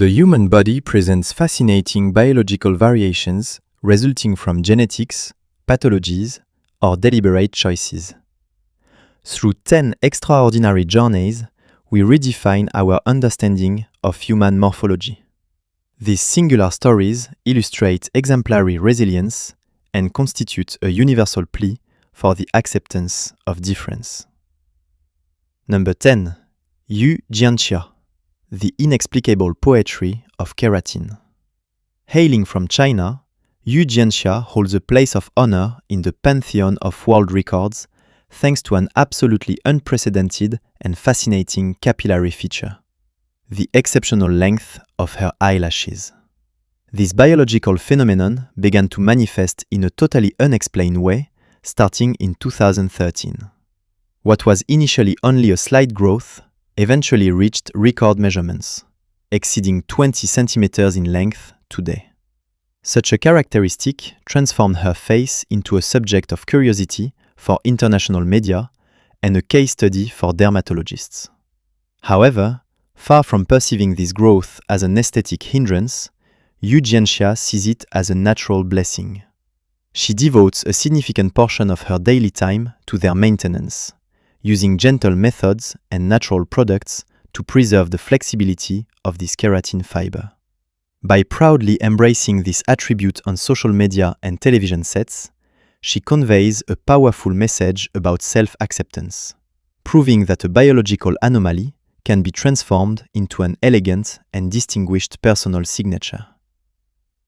The human body presents fascinating biological variations resulting from genetics, pathologies, or deliberate choices. Through 10 extraordinary journeys, we redefine our understanding of human morphology. These singular stories illustrate exemplary resilience and constitute a universal plea for the acceptance of difference. Number 10. Yu Jianxia, the inexplicable poetry of keratin. Hailing from China, Yu Jianxia holds a place of honor in the pantheon of world records thanks to an absolutely unprecedented and fascinating capillary feature: the exceptional length of her eyelashes. This biological phenomenon began to manifest in a totally unexplained way starting in 2013. What was initially only a slight growth eventually reached record measurements, exceeding 20 centimeters in length today. Such a characteristic transformed her face into a subject of curiosity for international media and a case study for dermatologists. However, far from perceiving this growth as an aesthetic hindrance, Yu Jianxia sees it as a natural blessing. She devotes a significant portion of her daily time to their maintenance, using gentle methods and natural products to preserve the flexibility of this keratin fiber. By proudly embracing this attribute on social media and television sets, she conveys a powerful message about self-acceptance, proving that a biological anomaly can be transformed into an elegant and distinguished personal signature.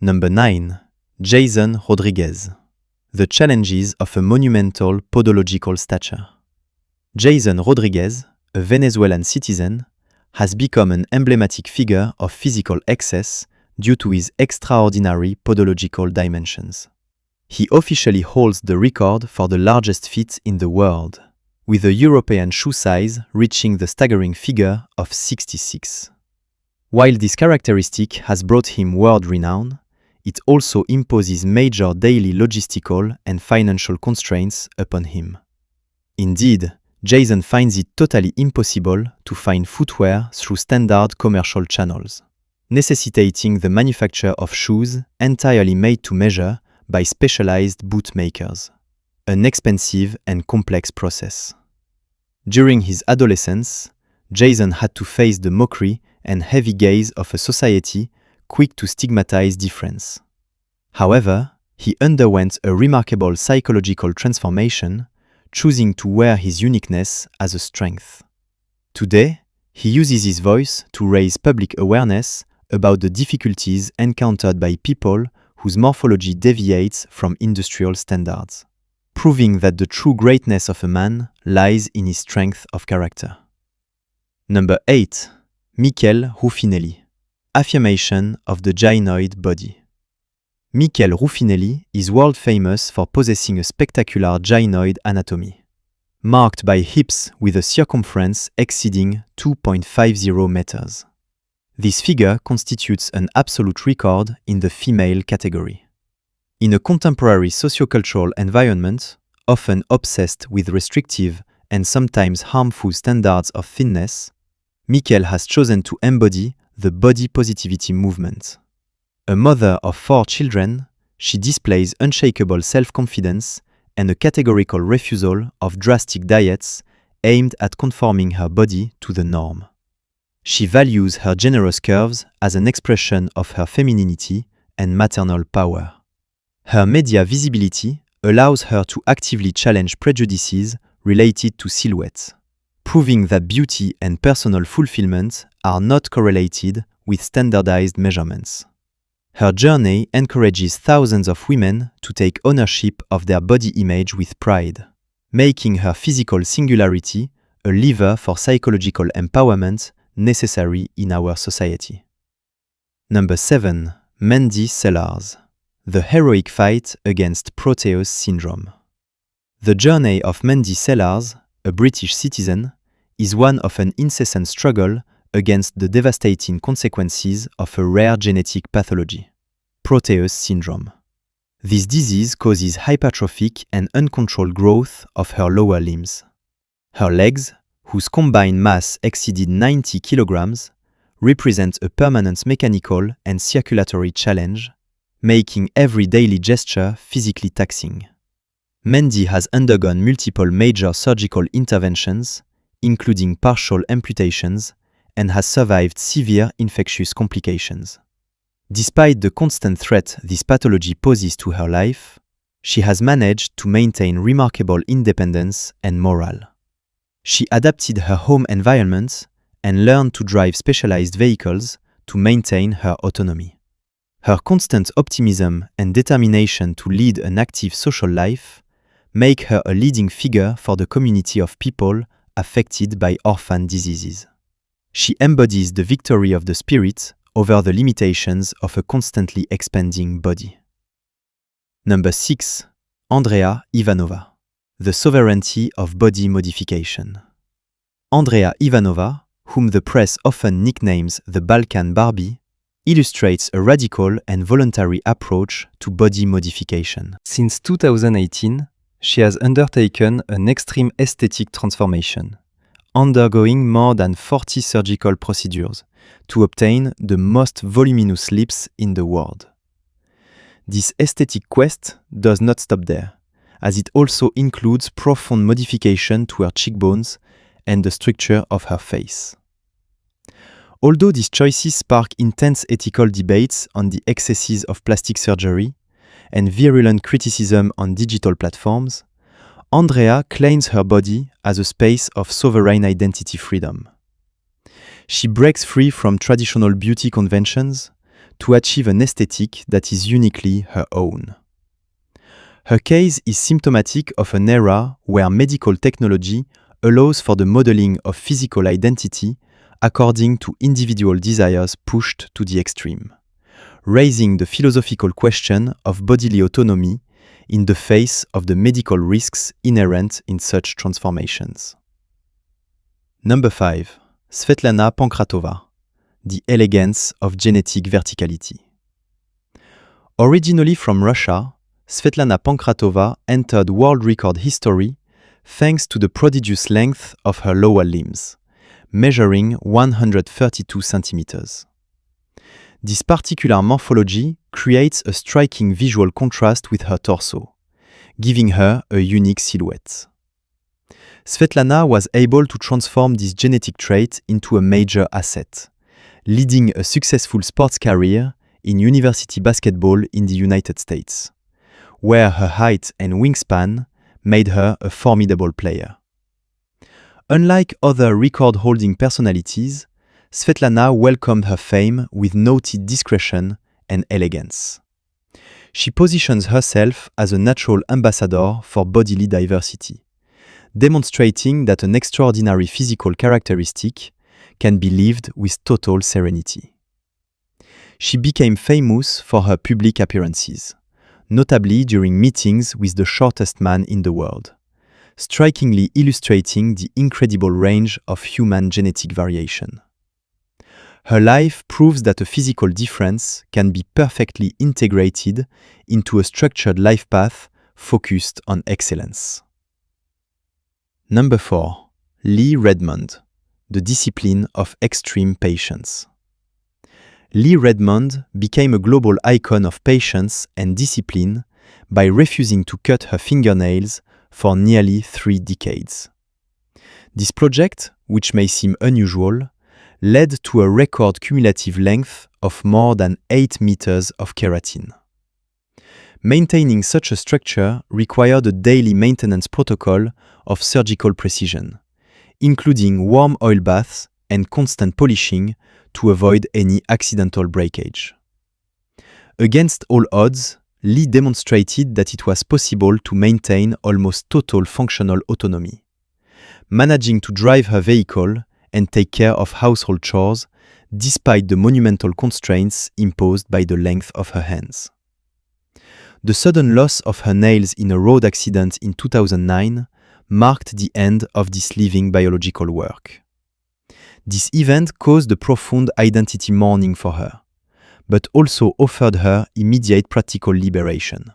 Number 9. Jason Rodriguez, the challenges of a monumental podological stature. Jason Rodriguez, a Venezuelan citizen, has become an emblematic figure of physical excess due to his extraordinary podological dimensions. He officially holds the record for the largest feet in the world, with a European shoe size reaching the staggering figure of 66. While this characteristic has brought him world renown, it also imposes major daily logistical and financial constraints upon him. Indeed, Jason finds it totally impossible to find footwear through standard commercial channels, necessitating the manufacture of shoes entirely made to measure by specialized boot makers, an expensive and complex process. During his adolescence, Jason had to face the mockery and heavy gaze of a society quick to stigmatize difference. However, he underwent a remarkable psychological transformation, choosing to wear his uniqueness as a strength. Today, he uses his voice to raise public awareness about the difficulties encountered by people whose morphology deviates from industrial standards, proving that the true greatness of a man lies in his strength of character. Number 8. Michel Ruffinelli, affirmation of the gynoid body. Michel Ruffinelli is world famous for possessing a spectacular gynoid anatomy, marked by hips with a circumference exceeding 2.50 meters. This figure constitutes an absolute record in the female category. In a contemporary sociocultural environment, often obsessed with restrictive and sometimes harmful standards of thinness, Michel has chosen to embody the body positivity movement. A mother of 4 children, she displays unshakable self-confidence and a categorical refusal of drastic diets aimed at conforming her body to the norm. She values her generous curves as an expression of her femininity and maternal power. Her media visibility allows her to actively challenge prejudices related to silhouette, proving that beauty and personal fulfillment are not correlated with standardized measurements. Her journey encourages thousands of women to take ownership of their body image with pride, making her physical singularity a lever for psychological empowerment necessary in our society. Number 7. Mandy Sellars, the heroic fight against Proteus syndrome. The journey of Mandy Sellars, a British citizen, is one of an incessant struggle against the devastating consequences of a rare genetic pathology, Proteus syndrome. This disease causes hypertrophic and uncontrolled growth of her lower limbs. Her legs, whose combined mass exceeded 90 kilograms, represents a permanent mechanical and circulatory challenge, making every daily gesture physically taxing. Mandy has undergone multiple major surgical interventions, including partial amputations, and has survived severe infectious complications. Despite the constant threat this pathology poses to her life, she has managed to maintain remarkable independence and morale. She adapted her home environment and learned to drive specialized vehicles to maintain her autonomy. Her constant optimism and determination to lead an active social life make her a leading figure for the community of people affected by orphan diseases. She embodies the victory of the spirit over the limitations of a constantly expanding body. Number 6. Andrea Ivanova, the sovereignty of body modification. Andrea Ivanova, whom the press often nicknames the Balkan Barbie, illustrates a radical and voluntary approach to body modification. Since 2018, she has undertaken an extreme aesthetic transformation, undergoing more than 40 surgical procedures to obtain the most voluminous lips in the world. This aesthetic quest does not stop there, as it also includes profound modification to her cheekbones and the structure of her face. Although these choices spark intense ethical debates on the excesses of plastic surgery and virulent criticism on digital platforms, Andrea claims her body as a space of sovereign identity freedom. She breaks free from traditional beauty conventions to achieve an aesthetic that is uniquely her own. Her case is symptomatic of an era where medical technology allows for the modeling of physical identity according to individual desires pushed to the extreme, raising the philosophical question of bodily autonomy in the face of the medical risks inherent in such transformations. Number 5. Svetlana Pankratova, the elegance of genetic verticality. Originally from Russia, Svetlana Pankratova entered world record history thanks to the prodigious length of her lower limbs, measuring 132 centimeters. This particular morphology creates a striking visual contrast with her torso, giving her a unique silhouette. Svetlana was able to transform this genetic trait into a major asset, leading a successful sports career in university basketball in the United States, where her height and wingspan made her a formidable player. Unlike other record-holding personalities, Svetlana welcomed her fame with noted discretion and elegance. She positions herself as a natural ambassador for bodily diversity, demonstrating that an extraordinary physical characteristic can be lived with total serenity. She became famous for her public appearances, notably during meetings with the shortest man in the world, strikingly illustrating the incredible range of human genetic variation. Her life proves that a physical difference can be perfectly integrated into a structured life path focused on excellence. Number 4. Lee Redmond, the discipline of extreme patience. Lee Redmond became a global icon of patience and discipline by refusing to cut her fingernails for nearly 3 decades. This project, which may seem unusual, led to a record cumulative length of more than 8 meters of keratin. Maintaining such a structure required a daily maintenance protocol of surgical precision, including warm oil baths and constant polishing to avoid any accidental breakage. Against all odds, Lee demonstrated that it was possible to maintain almost total functional autonomy, managing to drive her vehicle and take care of household chores despite the monumental constraints imposed by the length of her hands. The sudden loss of her nails in a road accident in 2009 marked the end of this living biological work. This event caused a profound identity mourning for her, but also offered her immediate practical liberation.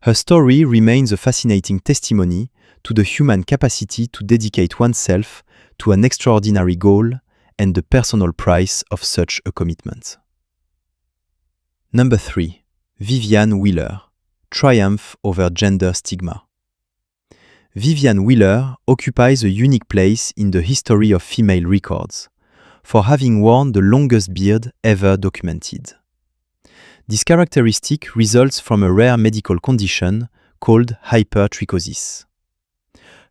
Her story remains a fascinating testimony to the human capacity to dedicate oneself to an extraordinary goal and the personal price of such a commitment. Number 3. Vivian Wheeler, Triumph over Gender Stigma. Vivian Wheeler occupies a unique place in the history of female records, for having worn the longest beard ever documented. This characteristic results from a rare medical condition called hypertrichosis.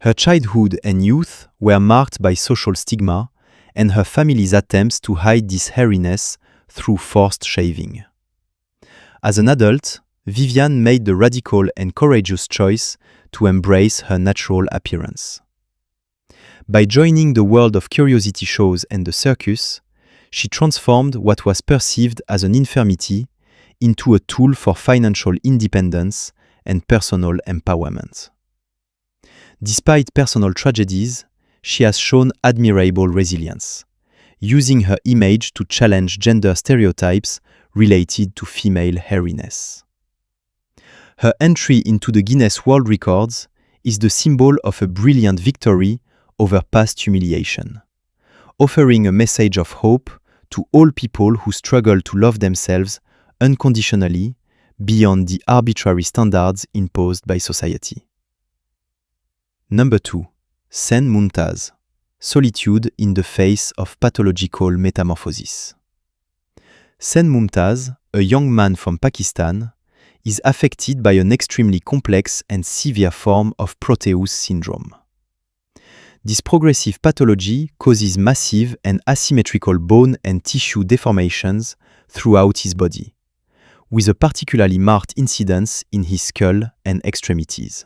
Her childhood and youth were marked by social stigma and her family's attempts to hide this hairiness through forced shaving. As an adult, Vivian made the radical and courageous choice to embrace her natural appearance. By joining the world of curiosity shows and the circus, she transformed what was perceived as an infirmity into a tool for financial independence and personal empowerment. Despite personal tragedies, she has shown admirable resilience, using her image to challenge gender stereotypes related to female hairiness. Her entry into the Guinness World Records is the symbol of a brilliant victory over past humiliation, offering a message of hope to all people who struggle to love themselves unconditionally beyond the arbitrary standards imposed by society. Number 2. Sen Mumtaz, Solitude in the Face of Pathological Metamorphosis. Sen Mumtaz, a young man from Pakistan, is affected by an extremely complex and severe form of Proteus syndrome. This progressive pathology causes massive and asymmetrical bone and tissue deformations throughout his body, with a particularly marked incidence in his skull and extremities.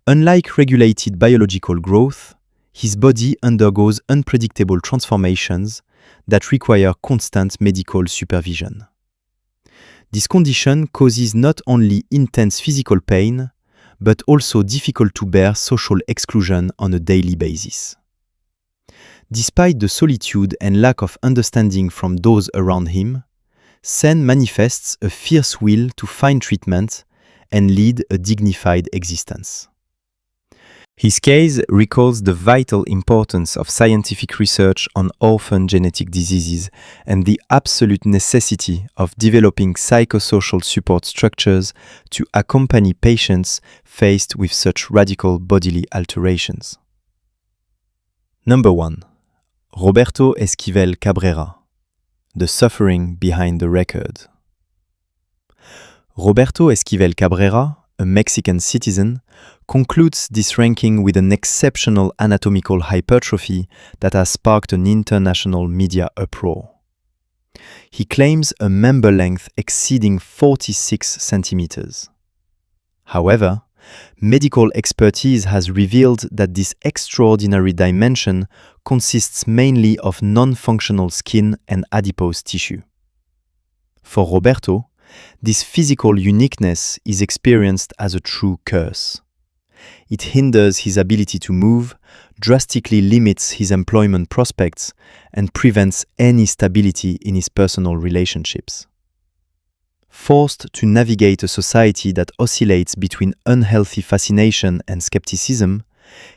Unlike regulated biological growth, his body undergoes unpredictable transformations that require constant medical supervision. This condition causes not only intense physical pain, but also difficult-to-bear social exclusion on a daily basis. Despite the solitude and lack of understanding from those around him, Sen manifests a fierce will to find treatment and lead a dignified existence. His case recalls the vital importance of scientific research on orphan genetic diseases and the absolute necessity of developing psychosocial support structures to accompany patients faced with such radical bodily alterations. Number 1. Roberto Esquivel Cabrera, The Suffering Behind the Record. Roberto Esquivel Cabrera, a Mexican citizen, concludes this ranking with an exceptional anatomical hypertrophy that has sparked an international media uproar. He claims a member length exceeding 46 centimeters. However, medical expertise has revealed that this extraordinary dimension consists mainly of non-functional skin and adipose tissue. For Roberto, this physical uniqueness is experienced as a true curse. It hinders his ability to move, drastically limits his employment prospects, and prevents any stability in his personal relationships. Forced to navigate a society that oscillates between unhealthy fascination and skepticism,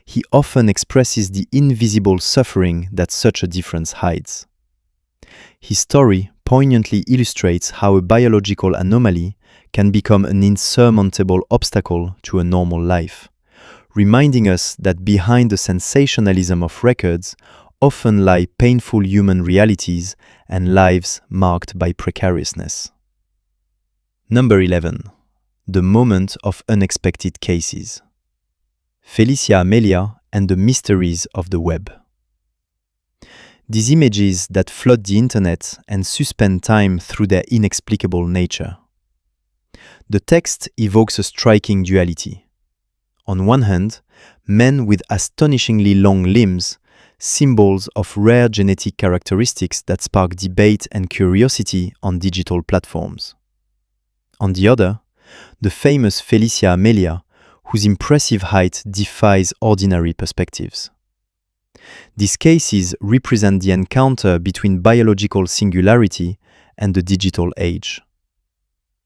he often expresses the invisible suffering that such a difference hides. His story poignantly illustrates how a biological anomaly can become an insurmountable obstacle to a normal life, reminding us that behind the sensationalism of records often lie painful human realities and lives marked by precariousness. Number 11. The Moment of Unexpected Cases. Felicia Amelia and the Mysteries of the Web. These images that flood the internet and suspend time through their inexplicable nature. The text evokes a striking duality. On one hand, men with astonishingly long limbs, symbols of rare genetic characteristics that spark debate and curiosity on digital platforms. On the other, the famous Felicia Amelia, whose impressive height defies ordinary perspectives. These cases represent the encounter between biological singularity and the digital age.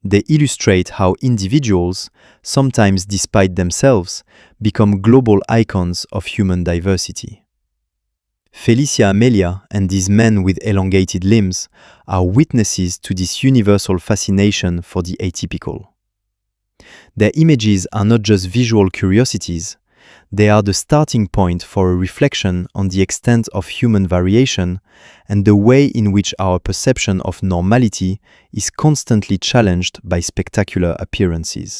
They illustrate how individuals, sometimes despite themselves, become global icons of human diversity. Felicia Amelia and these men with elongated limbs are witnesses to this universal fascination for the atypical. Their images are not just visual curiosities, they are the starting point for a reflection on the extent of human variation and the way in which our perception of normality is constantly challenged by spectacular appearances.